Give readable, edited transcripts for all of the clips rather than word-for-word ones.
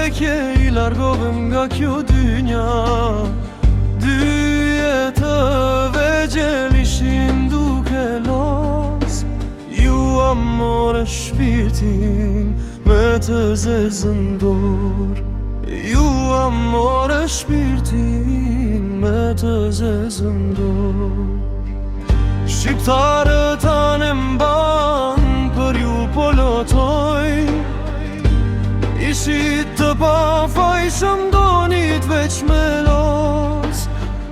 vdekje I largovëm nga kjo dynja. Dy jetëve gjel ishin duke los. Ju amore shpirtin me të zezën dorë. Ju amore shpirtin me të zezën dorë. Shqiptarët anë mban për ju po lotoj. Ishit të pafajshëm donit veç me los.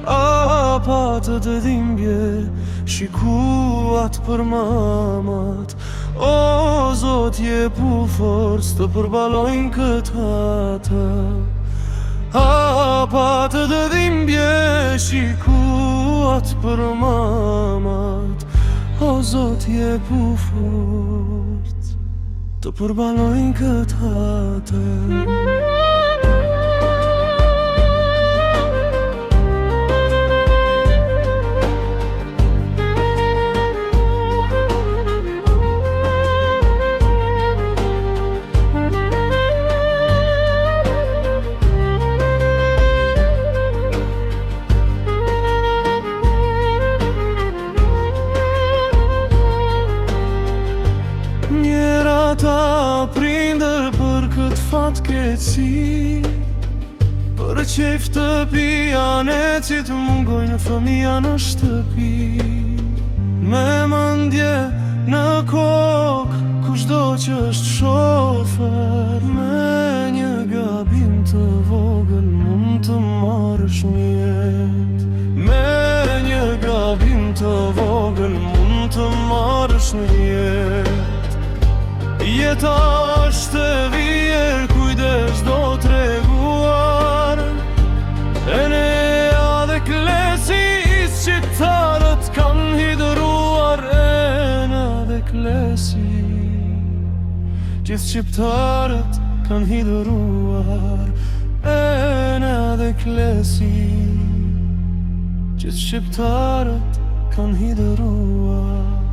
A patët e dhimbje shikuat për mamat. O Zot jepu forcë të përbalojnë këtë hatë. A patët e dhimbje shikuat për mamat. O Zot jepu forcë të përbalojnë këtë hatë. Njera ta prindër për këtë fatkeqësi, për qef të pijanecit mungojnë fëmija në shtëpi. Me mendje në kokë kushdo që është shofer. Me një gabim të vogël mund të marrësh një jetë. Me një gabim të vogël mund të marrësh një jetë. Jeta është e vjerë, kujdes do t'reguar. Enea dhe Klesi shqiptarët kanë hidëruar. Enea dhe Klesi gjithë shqiptarët kanë hidëruar. Enea dhe Klesi gjithë shqiptarët kanë hidëruar.